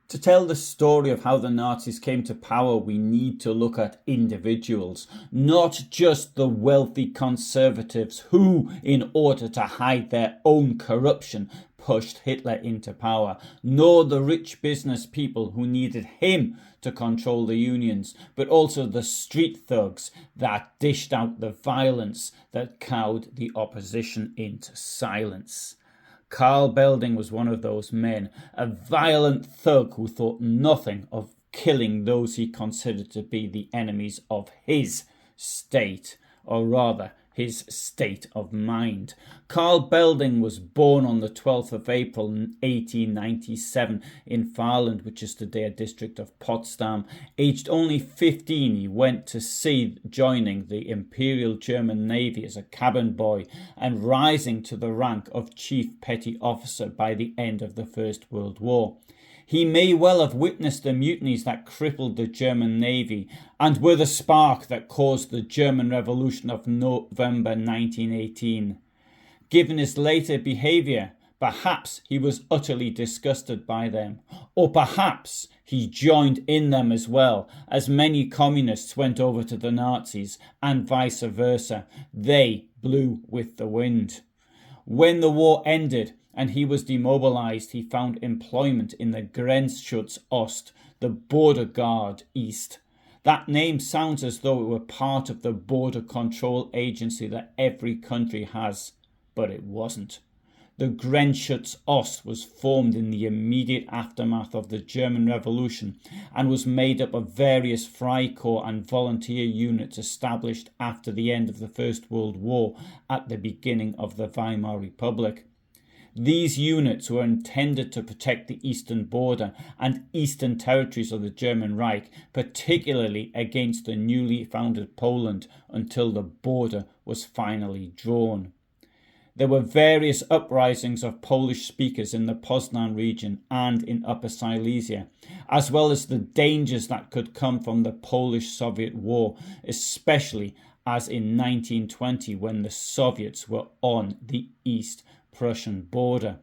To tell the story of how the Nazis came to power, we need to look at individuals, not just the wealthy conservatives who, in order to hide their own corruption, pushed Hitler into power, nor the rich business people who needed him to control the unions, but also the street thugs that dished out the violence that cowed the opposition into silence. Karl Belding was one of those men, a violent thug who thought nothing of killing those he considered to be the enemies of his state, or rather his state of mind. Karl Belding was born on the 12th of April 1897 in Fahrland, which is today a district of Potsdam. Aged only 15, he went to sea, joining the Imperial German Navy as a cabin boy and rising to the rank of Chief Petty Officer by the end of the First World War. He may well have witnessed the mutinies that crippled the German Navy and were the spark that caused the German Revolution of November 1918. Given his later behaviour, perhaps he was utterly disgusted by them, or perhaps he joined in them as well, as many communists went over to the Nazis and vice versa. They blew with the wind. When the war ended and he was demobilized, he found employment in the Grenzschutz Ost, the border guard east. That name sounds as though it were part of the border control agency that every country has, but it wasn't. The Grenzschutz Ost was formed in the immediate aftermath of the German Revolution and was made up of various Freikorps and volunteer units established after the end of the First World War at the beginning of the Weimar Republic. These units were intended to protect the eastern border and eastern territories of the German Reich, particularly against the newly founded Poland, until the border was finally drawn. There were various uprisings of Polish speakers in the Potsdam region and in Upper Silesia, as well as the dangers that could come from the Polish-Soviet War, especially as in 1920 when the Soviets were on the East Prussian border.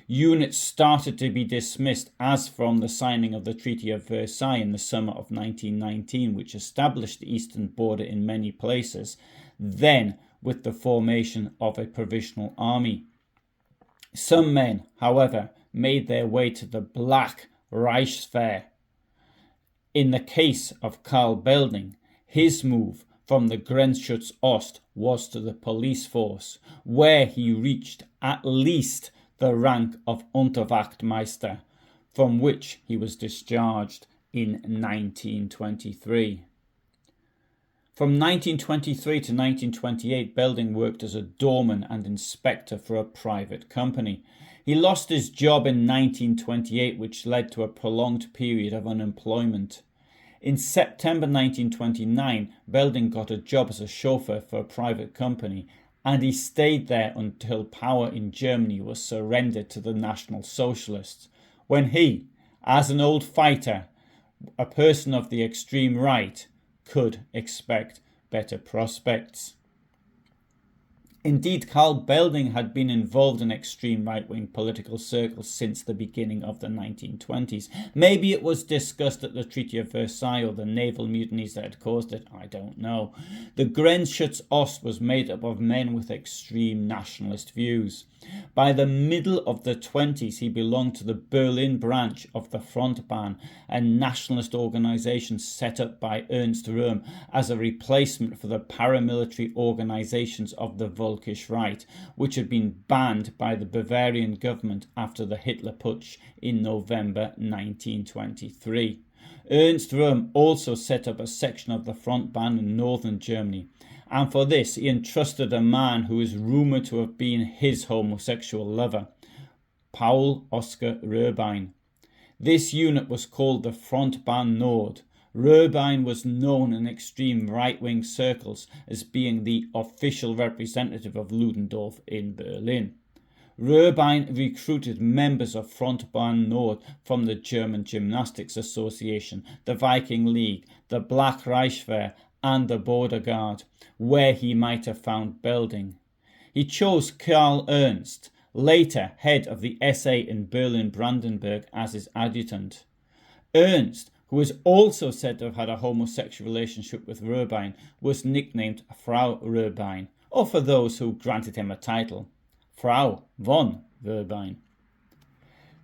Units started to be dismissed as from the signing of the Treaty of Versailles in the summer of 1919, which established the eastern border in many places, then with the formation of a provisional army. Some men, however, made their way to the Black Reichswehr. In the case of Karl Belding, his move from the Grenzschutz Ost was to the police force, where he reached at least the rank of Unterwachtmeister, from which he was discharged in 1923. From 1923 to 1928, Belding worked as a doorman and inspector for a private company. He lost his job in 1928, which led to a prolonged period of unemployment. In September 1929, Belding got a job as a chauffeur for a private company, and he stayed there until power in Germany was surrendered to the National Socialists, when he, as an old fighter, a person of the extreme right, could expect better prospects. Indeed, Karl Belding had been involved in extreme right-wing political circles since the beginning of the 1920s. Maybe it was discussed at the Treaty of Versailles or the naval mutinies that had caused it, I don't know. The Grenzschutz Ost was made up of men with extreme nationalist views. By the middle of the 20s, he belonged to the Berlin branch of the Frontbahn, a nationalist organisation set up by Ernst as a replacement for the paramilitary organisations of the Völkisch Right, which had been banned by the Bavarian government after the Hitler Putsch in November 1923. Ernst also set up a section of the Frontbahn in northern Germany, and for this he entrusted a man who is rumoured to have been his homosexual lover, Paul Oskar Röhrbein. This unit was called the Frontbahn Nord. Röhrbein was known in extreme right-wing circles as being the official representative of Ludendorff in Berlin. Röhrbein recruited members of Frontbahn Nord from the German Gymnastics Association, the Viking League, the Black Reichswehr, and the Border Guard, where he might have found Belding. He chose Karl Ernst, later head of the SA in Berlin-Brandenburg, as his adjutant. Ernst, who is also said to have had a homosexual relationship with Röbein, was nicknamed Frau Röbein, or for those who granted him a title, Frau von Röbein.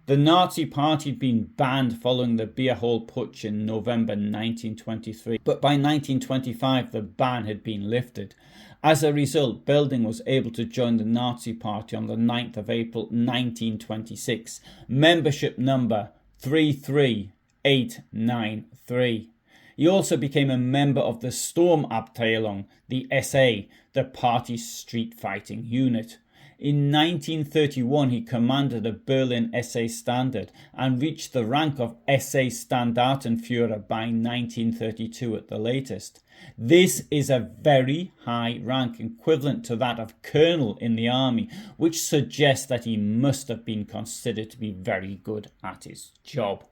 The Nazi Party had been banned following the Beer Hall Putsch in November 1923, but by 1925 the ban had been lifted. As a result, Belding was able to join the Nazi Party on the 9th of April 1926, membership number 33893. He also became a member of the Sturmabteilung, the SA, the party's street fighting unit. In 1931 he commanded a Berlin SA standard and reached the rank of SA Standartenführer by 1932 at the latest. This is a very high rank, equivalent to that of colonel in the army, which suggests that he must have been considered to be very good at his job.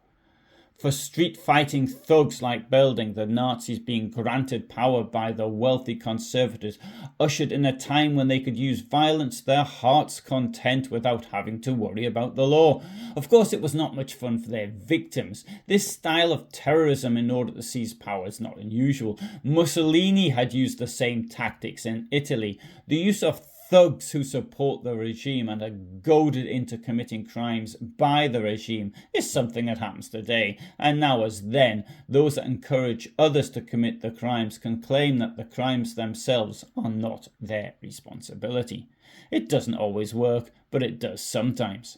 For street-fighting thugs like Belding, the Nazis being granted power by the wealthy conservatives ushered in a time when they could use violence to their heart's content without having to worry about the law. Of course, it was not much fun for their victims. This style of terrorism in order to seize power is not unusual. Mussolini had used the same tactics in Italy. The use of thugs who support the regime and are goaded into committing crimes by the regime is something that happens today, and now as then, those that encourage others to commit the crimes can claim that the crimes themselves are not their responsibility. It doesn't always work, but it does sometimes.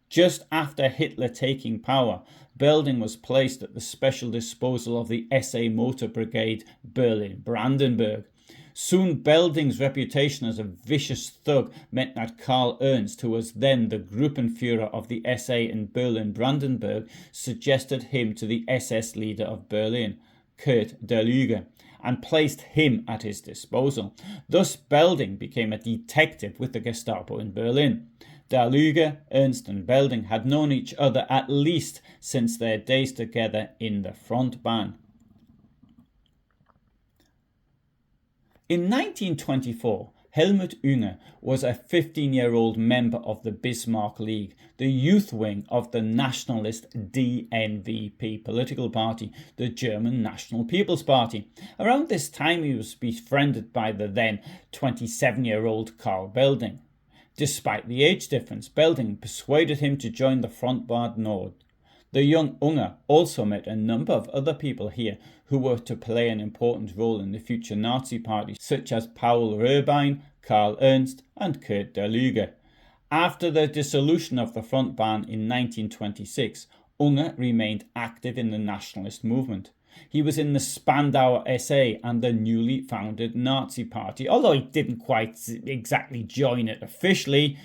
Just after Hitler taking power, Belding was placed at the special disposal of the SA Motor Brigade Berlin-Brandenburg. Soon Belding's reputation as a vicious thug meant that Karl Ernst, who was then the Gruppenführer of the SA in Berlin-Brandenburg, suggested him to the SS leader of Berlin, Kurt Daluege, and placed him at his disposal. Thus Belding became a detective with the Gestapo in Berlin. Daluege, Ernst and Belding had known each other at least since their days together in the front band. In 1924, Hellmuth Uner was a 15-year-old member of the Bismarck League, the youth wing of the nationalist DNVP political party, the German National People's Party. Around this time he was befriended by the then 27-year-old Karl Belding. Despite the age difference, Belding persuaded him to join the Frontbahn Nord. The young Unger also met a number of other people here who were to play an important role in the future Nazi party, such as Paul Röbein, Karl Ernst and Kurt Daluege. After the dissolution of the Frontbahn in 1926, Unger remained active in the nationalist movement. He was in the Spandauer SA and the newly founded Nazi Party, although he didn't quite exactly join it officially,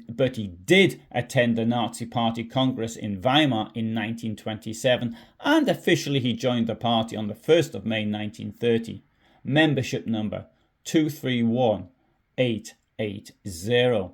but he did attend the Nazi Party Congress in Weimar in 1927, and officially he joined the party on the 1st of May 1930. Membership number 231880.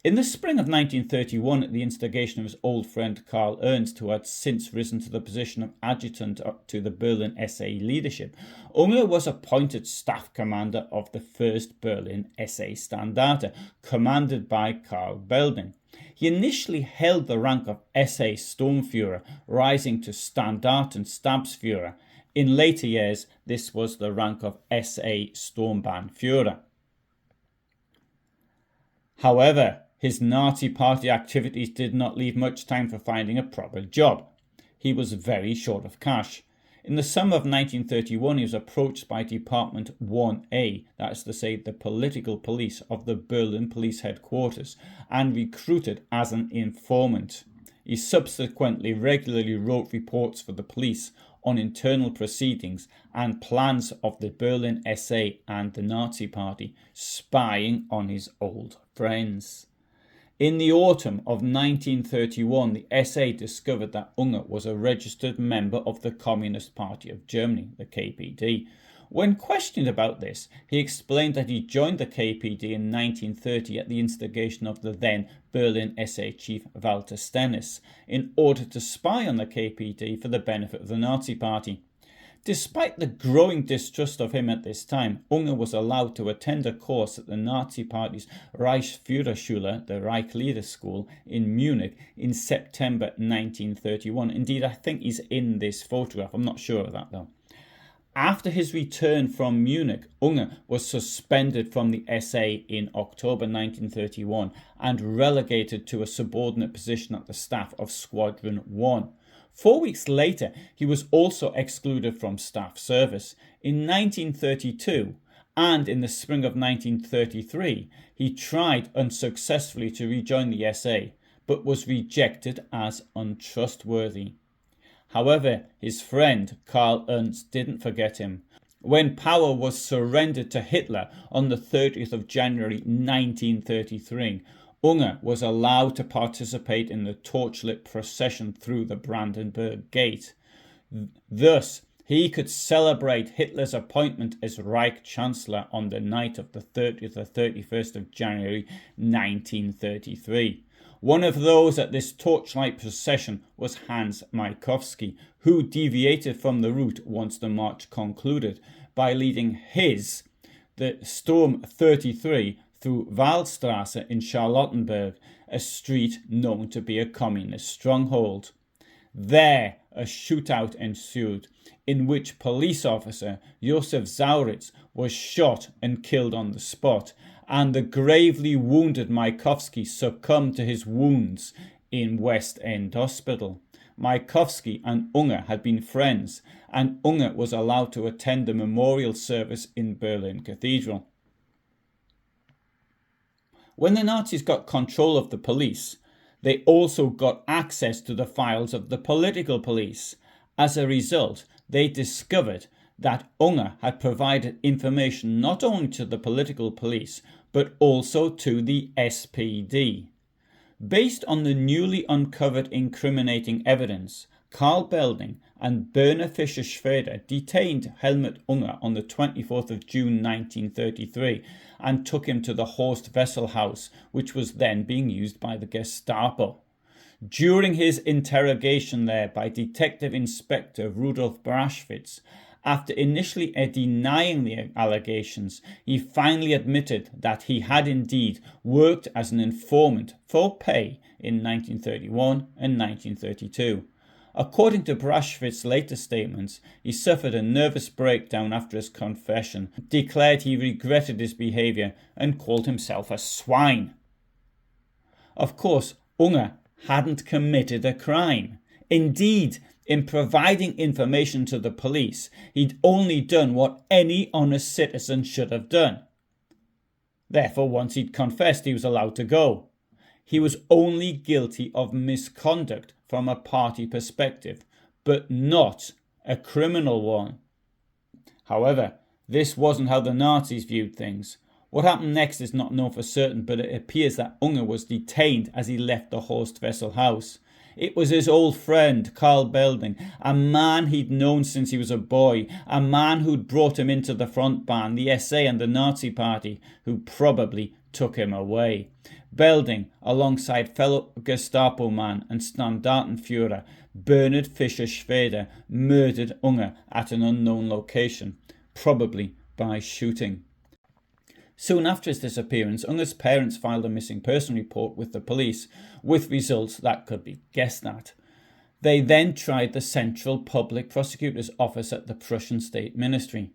In the spring of 1931, at the instigation of his old friend Karl Ernst, who had since risen to the position of adjutant to the Berlin SA leadership, Unger was appointed staff commander of the 1st Berlin SA Standarte, commanded by Karl Belding. He initially held the rank of SA Sturmführer, rising to Standartenstabsführer. In later years, this was the rank of SA Sturmbannführer. However, his Nazi party activities did not leave much time for finding a proper job. He was very short of cash. In the summer of 1931, he was approached by Department 1A, that is to say the political police of the Berlin police headquarters, and recruited as an informant. He subsequently regularly wrote reports for the police on internal proceedings and plans of the Berlin SA and the Nazi Party, spying on his old friends. In the autumn of 1931, the SA discovered that Unger was a registered member of the Communist Party of Germany, the KPD. When questioned about this, he explained that he joined the KPD in 1930 at the instigation of the then Berlin SA chief Walter Stennis, in order to spy on the KPD for the benefit of the Nazi Party. Despite the growing distrust of him at this time, Unger was allowed to attend a course at the Nazi Party's Reichsführerschule, the Reich Leader School, in Munich in September 1931. Indeed, I think he's in this photograph. I'm not sure of that though. After his return from Munich, Unger was suspended from the SA in October 1931 and relegated to a subordinate position at the staff of Squadron 1. 4 weeks later, he was also excluded from staff service. In 1932 and in the spring of 1933, he tried unsuccessfully to rejoin the SA, but was rejected as untrustworthy. However, his friend Karl Ernst didn't forget him. When power was surrendered to Hitler on the 30th of January 1933, Unger was allowed to participate in the torchlit procession through the Brandenburg Gate. Thus, he could celebrate Hitler's appointment as Reich Chancellor on the night of the 30th or 31st of January 1933. One of those at this torchlight procession was Hans Majakowski, who deviated from the route once the march concluded by leading the Sturm 33 through Waldstrasse in Charlottenburg, a street known to be a communist stronghold. There, a shootout ensued, in which police officer Josef Sauritz was shot and killed on the spot, and the gravely wounded Majakowski succumbed to his wounds in West End Hospital. Majakowski and Unger had been friends, and Unger was allowed to attend the memorial service in Berlin Cathedral. When the Nazis got control of the police, they also got access to the files of the political police. As a result, they discovered that Unger had provided information not only to the political police, but also to the SPD. Based on the newly uncovered incriminating evidence, Karl Belding and Werner Fischer-Schweder detained Hellmuth Uner on the 24th of June 1933 and took him to the Horst Wessel house, which was then being used by the Gestapo. During his interrogation there by Detective Inspector Rudolf Braschwitz, after initially denying the allegations, he finally admitted that he had indeed worked as an informant for pay in 1931 and 1932. According to Braschwitz's later statements, he suffered a nervous breakdown after his confession, declared he regretted his behaviour and called himself a swine. Of course, Unger hadn't committed a crime. Indeed, in providing information to the police, he'd only done what any honest citizen should have done. Therefore, once he'd confessed, he was allowed to go. He was only guilty of misconduct from a party perspective, but not a criminal one. However, this wasn't how the Nazis viewed things. What happened next is not known for certain, but it appears that Unger was detained as he left the Horst Wessel house. It was his old friend, Karl Belding, a man he'd known since he was a boy, a man who'd brought him into the front band, the SA and the Nazi Party, who probably took him away. Belding, alongside fellow Gestapo man and Standartenführer Bernhard Fischer-Schweder, murdered Unger at an unknown location, probably by shooting. Soon after his disappearance, Unger's parents filed a missing person report with the police, with results that could be guessed at. They then tried the Central Public Prosecutor's Office at the Prussian State Ministry.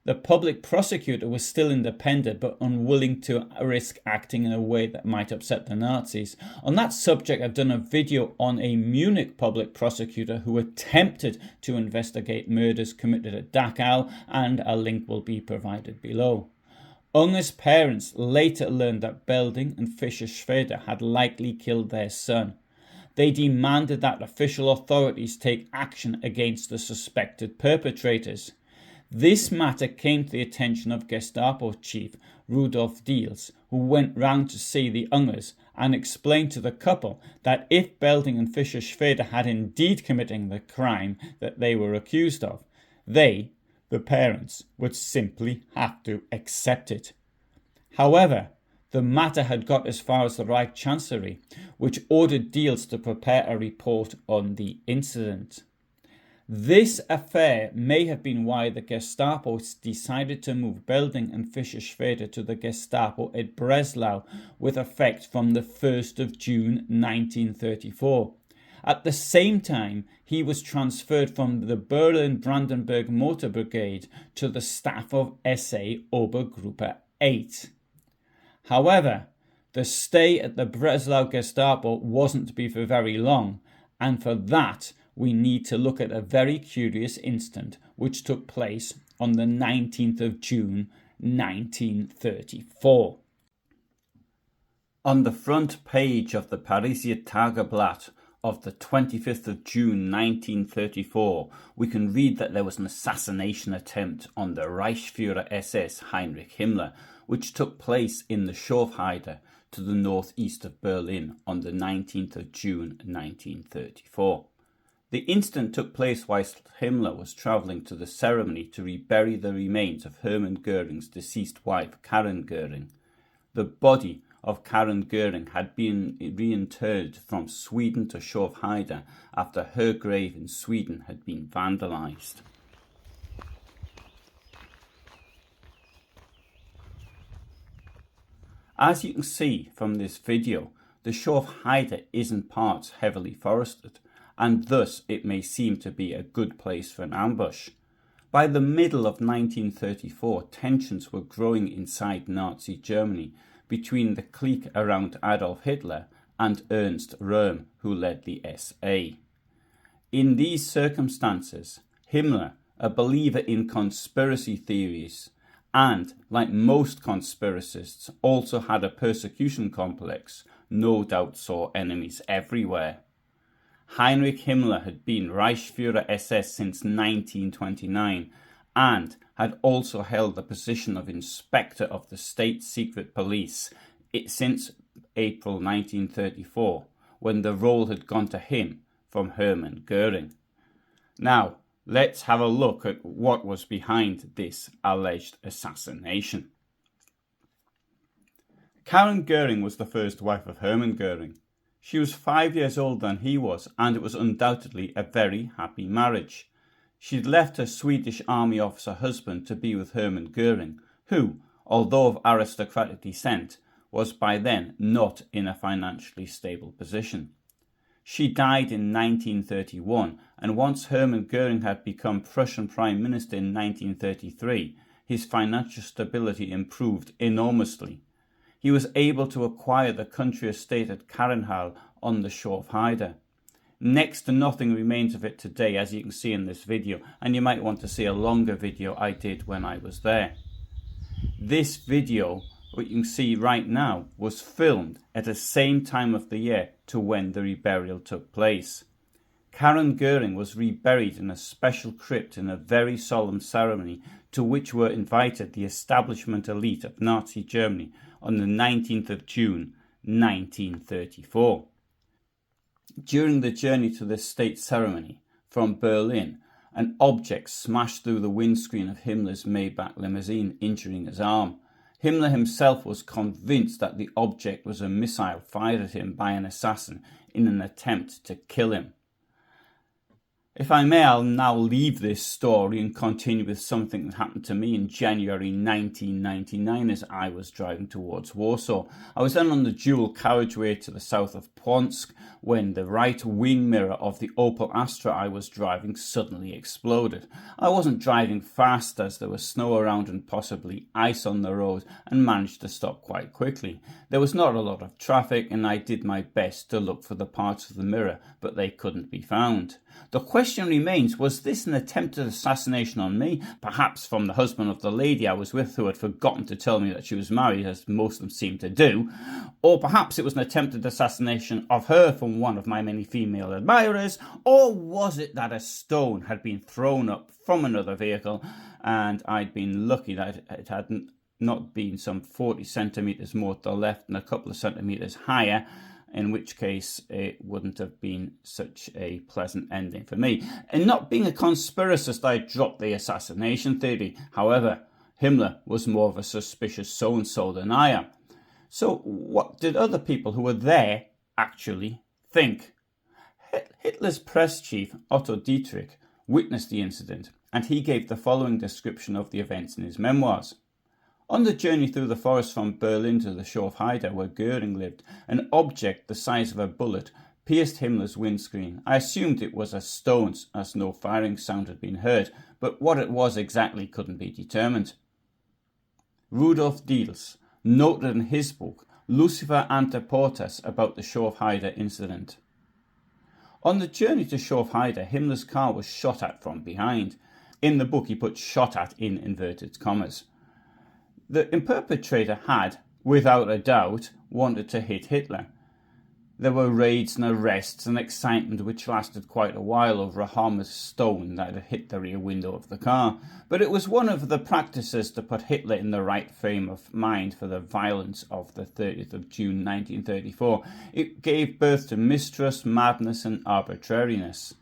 The public prosecutor was still independent but unwilling to risk acting in a way that might upset the Nazis. On that subject, I've done a video on a Munich public prosecutor who attempted to investigate murders committed at Dachau, and a link will be provided below. Unger's parents later learned that Belding and Fischer-Schweder had likely killed their son. They demanded that official authorities take action against the suspected perpetrators. This matter came to the attention of Gestapo chief Rudolf Diels, who went round to see the Ungers and explained to the couple that if Belding and Fischer-Schweder had indeed committed the crime that they were accused of, they, the parents, would simply have to accept it. However, the matter had got as far as the Reich Chancellery, which ordered Diels to prepare a report on the incident. This affair may have been why the Gestapo decided to move Belding and Fischer-Schwede to the Gestapo at Breslau with effect from the 1st of June 1934. At the same time, he was transferred from the Berlin-Brandenburg Motor Brigade to the staff of SA Obergruppe 8. However, the stay at the Breslau Gestapo wasn't to be for very long, and for that we need to look at a very curious incident which took place on the 19th of June 1934. On the front page of the Pariser Tageblatt of the 25th of June 1934, we can read that there was an assassination attempt on the Reichsführer SS Heinrich Himmler, which took place in the Schorfheide to the northeast of Berlin on the 19th of June 1934. The incident took place whilst Himmler was travelling to the ceremony to rebury the remains of Hermann Göring's deceased wife, Karin Göring. The body of Karin Göring had been reinterred from Sweden to Schorfheide after her grave in Sweden had been vandalised. As you can see from this video, the Schorfheide is in parts heavily forested, and thus it may seem to be a good place for an ambush. By the middle of 1934, tensions were growing inside Nazi Germany between the clique around Adolf Hitler and Ernst, who led the SA. In these circumstances, Himmler, a believer in conspiracy theories, and, like most conspiracists, also had a persecution complex, no doubt saw enemies everywhere. Heinrich Himmler had been Reichsführer SS since 1929 and had also held the position of Inspector of the State Secret Police since April 1934, when the role had gone to him from Hermann Göring. Now, let's have a look at what was behind this alleged assassination. Karin Göring was the first wife of Hermann Göring. She was 5 years older than he was, and it was undoubtedly a very happy marriage. She'd left her Swedish army officer husband to be with Hermann Göring, who, although of aristocratic descent, was by then not in a financially stable position. She died in 1931, and once Hermann Göring had become Prussian Prime Minister in 1933, his financial stability improved enormously. He was able to acquire the country estate at Karinhal on the Schorfheide. Next to nothing remains of it today, as you can see in this video, and you might want to see a longer video I did when I was there. This video, what you can see right now, was filmed at the same time of the year to when the reburial took place. Karin Göring was reburied in a special crypt in a very solemn ceremony to which were invited the establishment elite of Nazi Germany on the 19th of June 1934. During the journey to this state ceremony from Berlin, an object smashed through the windscreen of Himmler's Maybach limousine, injuring his arm. Himmler himself was convinced that the object was a missile fired at him by an assassin in an attempt to kill him. If I may, I'll now leave this story and continue with something that happened to me in January 1999 as I was driving towards Warsaw. I was then on the dual carriageway to the south of Płonsk when the right wing mirror of the Opel Astra I was driving suddenly exploded. I wasn't driving fast as there was snow around and possibly ice on the road, and managed to stop quite quickly. There was not a lot of traffic and I did my best to look for the parts of the mirror, but they couldn't be found. The question remains, was this an attempted assassination on me, perhaps from the husband of the lady I was with who had forgotten to tell me that she was married, as most of them seem to do, or perhaps it was an attempted assassination of her from one of my many female admirers, or was it that a stone had been thrown up from another vehicle and I'd been lucky that it hadn't not been some 40 centimetres more to the left and a couple of centimetres higher, in which case it wouldn't have been such a pleasant ending for me. And not being a conspiracist, I dropped the assassination theory. However, Himmler was more of a suspicious so-and-so than I am. So what did other people who were there actually think? Hitler's press chief, Otto Dietrich, witnessed the incident, and he gave the following description of the events in his memoirs. On the journey through the forest from Berlin to the Schorfheide, where Göring lived, an object the size of a bullet pierced Himmler's windscreen. I assumed it was a stone, as no firing sound had been heard, but what it was exactly couldn't be determined. Rudolf Diels noted in his book Lucifer ante Portas about the Schorfheide incident. On the journey to Schorfheide, Himmler's car was shot at from behind. In the book he put shot at in inverted commas. The perpetrator had, without a doubt, wanted to hit Hitler. There were raids and arrests and excitement which lasted quite a while over a harmless stone that had hit the rear window of the car, but it was one of the practices to put Hitler in the right frame of mind for the violence of the 30th of June 1934. It gave birth to mistrust, madness and arbitrariness.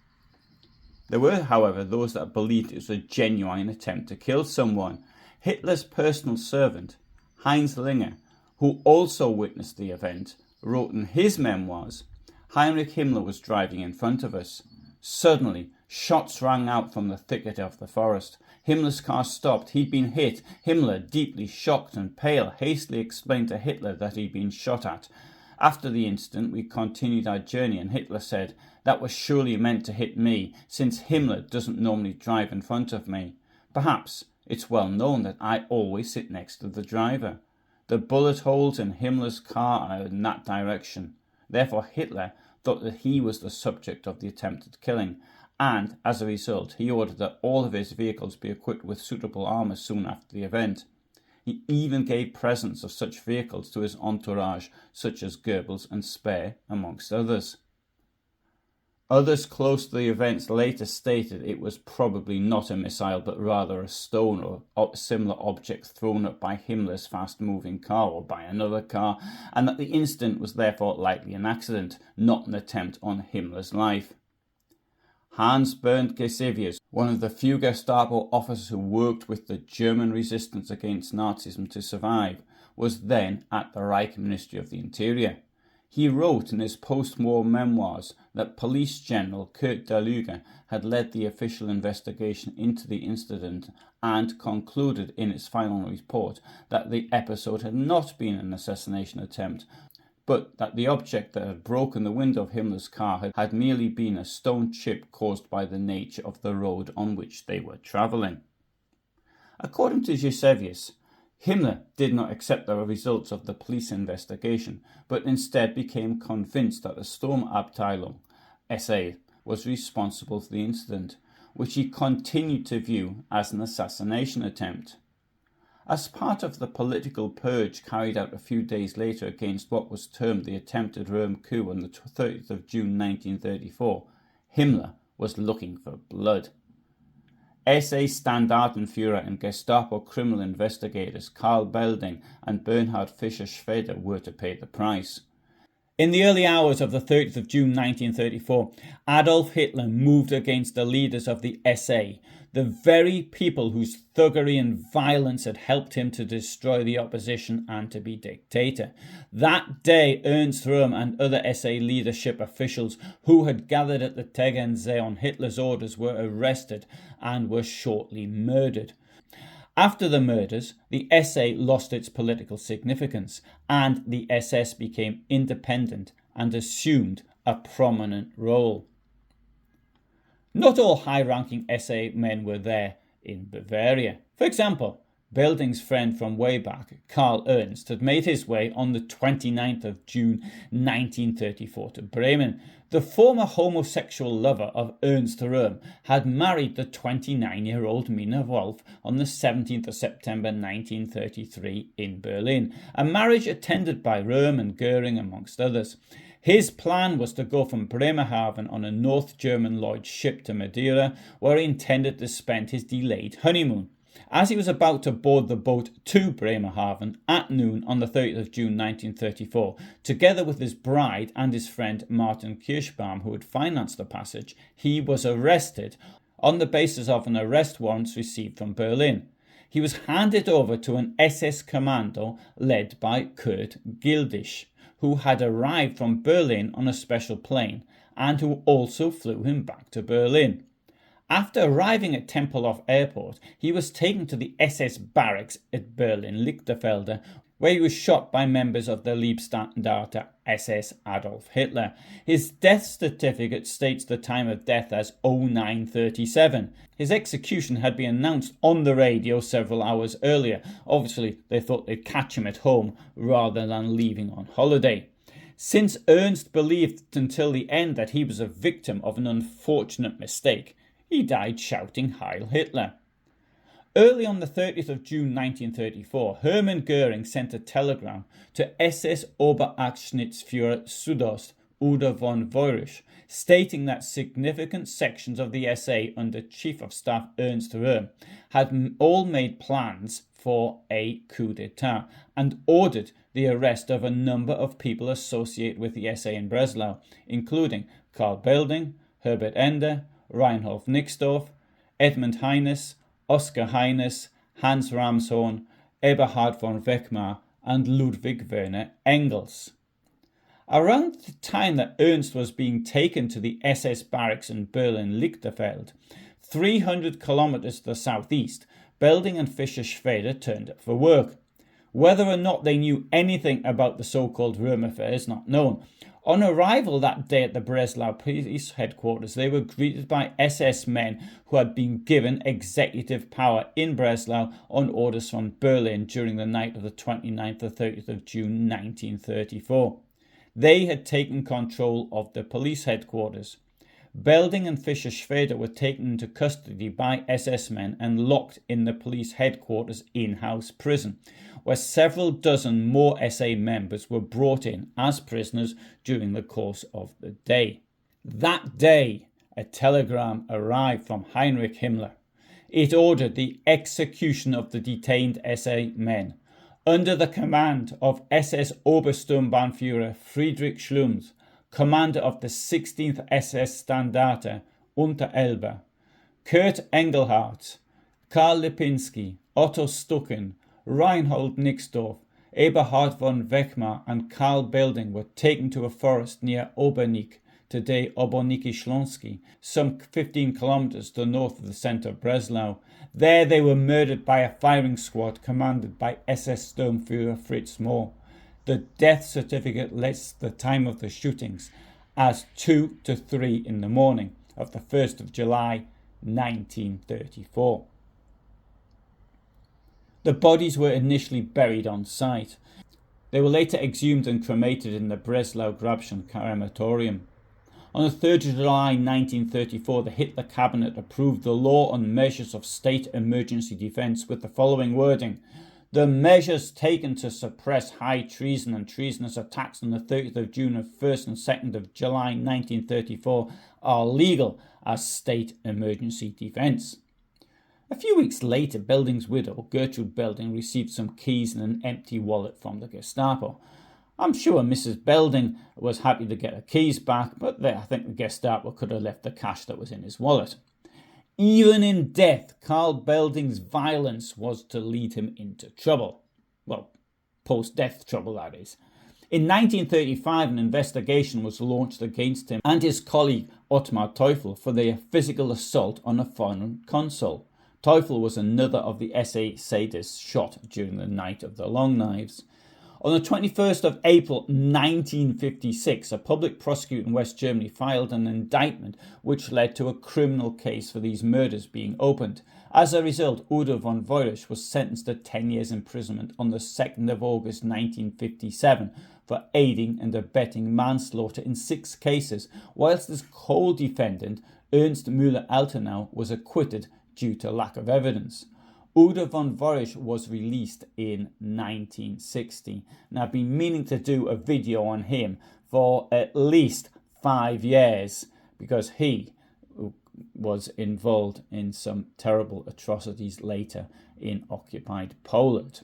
There were, however, those that believed it was a genuine attempt to kill someone. Hitler's personal servant, Heinz Linger, who also witnessed the event, wrote in his memoirs, Heinrich Himmler was driving in front of us. Suddenly, shots rang out from the thicket of the forest. Himmler's car stopped. He'd been hit. Himmler, deeply shocked and pale, hastily explained to Hitler that he'd been shot at. After the incident, we continued our journey, and Hitler said, "That was surely meant to hit me, since Himmler doesn't normally drive in front of me. Perhaps it's well known that I always sit next to the driver. The bullet holes in Himmler's car are in that direction. Therefore Hitler thought that he was the subject of the attempted killing, and as a result he ordered that all of his vehicles be equipped with suitable armour soon after the event. He even gave presents of such vehicles to his entourage, such as Goebbels and Speer, amongst others." Others close to the events later stated it was probably not a missile but rather a stone or similar object thrown up by Himmler's fast-moving car or by another car, and that the incident was therefore likely an accident, not an attempt on Himmler's life. Hans Bernd Gisevius, one of the few Gestapo officers who worked with the German resistance against Nazism to survive, was then at the Reich Ministry of the Interior. He wrote in his post-war memoirs that Police General Kurt Daluege had led the official investigation into the incident and concluded in his final report that the episode had not been an assassination attempt, but that the object that had broken the window of Himmler's car had merely been a stone chip caused by the nature of the road on which they were travelling. According to Gisevius, Himmler did not accept the results of the police investigation, but instead became convinced that the Sturmabteilung SA was responsible for the incident, which he continued to view as an assassination attempt. As part of the political purge carried out a few days later against what was termed the attempted Röhm coup on the 30th of June 1934, Himmler was looking for blood. SA Standartenführer and Gestapo criminal investigators Karl Belding and Bernhard Fischer-Schwede were to pay the price. In the early hours of the 30th of June 1934, Adolf Hitler moved against the leaders of the SA, the very people whose thuggery and violence had helped him to destroy the opposition and to be dictator. That day, Ernst and other SA leadership officials who had gathered at the Tegernsee on Hitler's orders were arrested and were shortly murdered. After the murders, the SA lost its political significance, and the SS became independent and assumed a prominent role. Not all high-ranking SA men were there in Bavaria. For example, Belding's friend from way back, Karl Ernst, had made his way on the 29th of June 1934 to Bremen. The former homosexual lover of Ernst Röhm had married the 29-year-old Mina Wolf on the 17th of September 1933 in Berlin, a marriage attended by Röhm and Göring amongst others. His plan was to go from Bremerhaven on a North German Lloyd ship to Madeira, where he intended to spend his delayed honeymoon. As he was about to board the boat to Bremerhaven at noon on the 30th of June 1934, together with his bride and his friend Martin Kirschbaum, who had financed the passage, he was arrested on the basis of an arrest warrant received from Berlin. He was handed over to an SS commando led by Kurt Gildisch, who had arrived from Berlin on a special plane and who also flew him back to Berlin. After arriving at Tempelhof Airport, he was taken to the SS barracks at Berlin-Lichterfelde, where he was shot by members of the Leibstandarte SS Adolf Hitler. His death certificate states the time of death as 0937. His execution had been announced on the radio several hours earlier. Obviously, they thought they'd catch him at home rather than leaving on holiday. Since Ernst believed until the end that he was a victim of an unfortunate mistake, he died shouting Heil Hitler. Early on the 30th of June 1934, Hermann Göring sent a telegram to SS Oberabschnittsführer Südost Udo von Woyrich, stating that significant sections of the SA under Chief of Staff Ernst Röhm had all made plans for a coup d'etat and ordered the arrest of a number of people associated with the SA in Breslau, including Karl Belding, Herbert Ender, Reinhold Nixdorf, Edmund Heines, Oskar Heines, Hans Ramshorn, Eberhard von Weckmar, and Ludwig Werner Engels. Around the time that Ernst was being taken to the SS barracks in Berlin-Lichterfelde, 300 kilometers to the southeast, Belding and Fischer-Schwede turned up for work. Whether or not they knew anything about the so-called Röhm affair is not known. On arrival that day at the Breslau police headquarters, they were greeted by SS men who had been given executive power in Breslau on orders from Berlin during the night of the 29th to 30th of June 1934. They had taken control of the police headquarters. Belding and Fischer-Schwede were taken into custody by SS men and locked in the police headquarters in-house prison, where several dozen more SA members were brought in as prisoners during the course of the day. That day, a telegram arrived from Heinrich Himmler. It ordered the execution of the detained SA men, under the command of SS Obersturmbannführer Friedrich Schlums, commander of the 16th SS Standarte Unter Elbe. Kurt Engelhardt, Karl Lipinski, Otto Stucken, Reinhold Nixdorf, Eberhard von Weckmar and Karl Belding were taken to a forest near Obernik, today Oborniki Śląski, some 15 kilometers to the north of the centre of Breslau. There they were murdered by a firing squad commanded by SS Sturmführer Fritz Mohr. The death certificate lists the time of the shootings as 2 to 3 in the morning of the 1st of July 1934. The bodies were initially buried on site. They were later exhumed and cremated in the Breslau Grabschen crematorium. On the 3rd of July 1934, the Hitler cabinet approved the law on measures of state emergency defence with the following wording: the measures taken to suppress high treason and treasonous attacks on the 30th of June and 1st and 2nd of July 1934 are legal as state emergency defence. A few weeks later, Belding's widow, Gertrude Belding, received some keys and an empty wallet from the Gestapo. I'm sure Mrs. Belding was happy to get her keys back, but I think the Gestapo could have left the cash that was in his wallet. Even in death, Karl Belding's violence was to lead him into trouble. Well, post-death trouble, that is. In 1935, an investigation was launched against him and his colleague Ottmar Teufel for their physical assault on a foreign consul. Teufel was another of the SA sadists shot during the Night of the Long Knives. On the 21st of April 1956, a public prosecutor in West Germany filed an indictment which led to a criminal case for these murders being opened. As a result, Udo von Woyrich was sentenced to 10 years imprisonment on the 2nd of August 1957 for aiding and abetting manslaughter in 6 cases, whilst his co-defendant, Ernst Müller-Altenau, was acquitted due to lack of evidence. Udo von Woyrich was released in 1960, and I've been meaning to do a video on him for at least 5 years because he was involved in some terrible atrocities later in occupied Poland.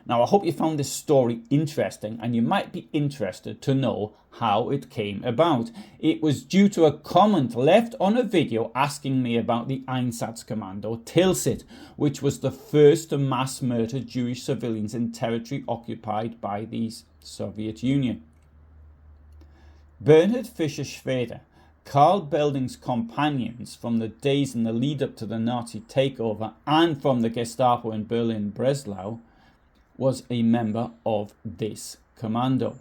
Now, I hope you found this story interesting, and you might be interested to know how it came about. It was due to a comment left on a video asking me about the Einsatzkommando Tilsit, which was the first to mass murder Jewish civilians in territory occupied by the Soviet Union. Bernhard Fischer-Schwede Karl Belding's companions from the days in the lead up to the Nazi takeover and from the Gestapo in Berlin-Breslau was a member of this commando.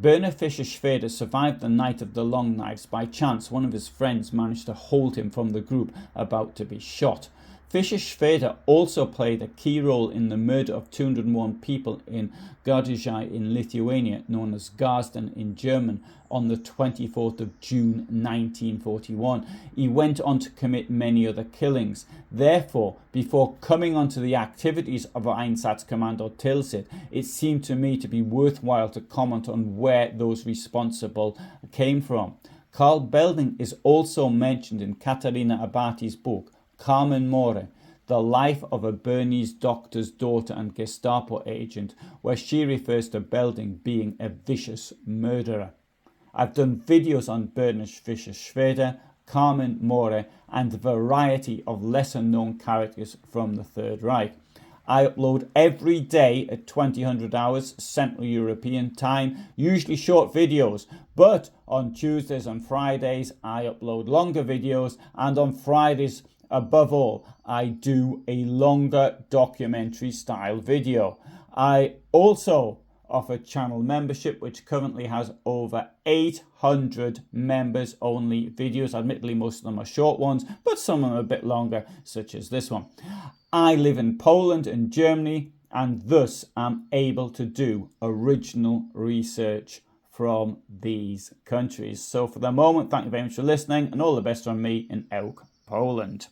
Werner Fischer-Schwede survived the night of the long knives. By chance, one of his friends managed to hold him from the group about to be shot. Fischer-Schwede also played a key role in the murder of 201 people in Daluege in Lithuania, known as Garsden in German, on the 24th of June 1941. He went on to commit many other killings. Therefore, before coming onto the activities of Einsatzkommando Tilsit, it seemed to me to be worthwhile to comment on where those responsible came from. Carl Belding is also mentioned in Caterina Abati's book, Carmen More, The Life of a Bernese Doctor's Daughter and Gestapo Agent, where she refers to Belding being a vicious murderer. I've done videos on Werner Fischer-Schwede, Carmen More, and a variety of lesser known characters from the Third Reich. I upload every day at 2000 hours Central European time, usually short videos, but on Tuesdays and Fridays I upload longer videos, and on Fridays above all, I do a longer documentary style video. I also offer channel membership, which currently has over 800 members only videos. Admittedly, most of them are short ones, but some of them are a bit longer, such as this one. I live in Poland and Germany, and thus am able to do original research from these countries. So for the moment, thank you very much for listening, and all the best from me in Ełk, Poland.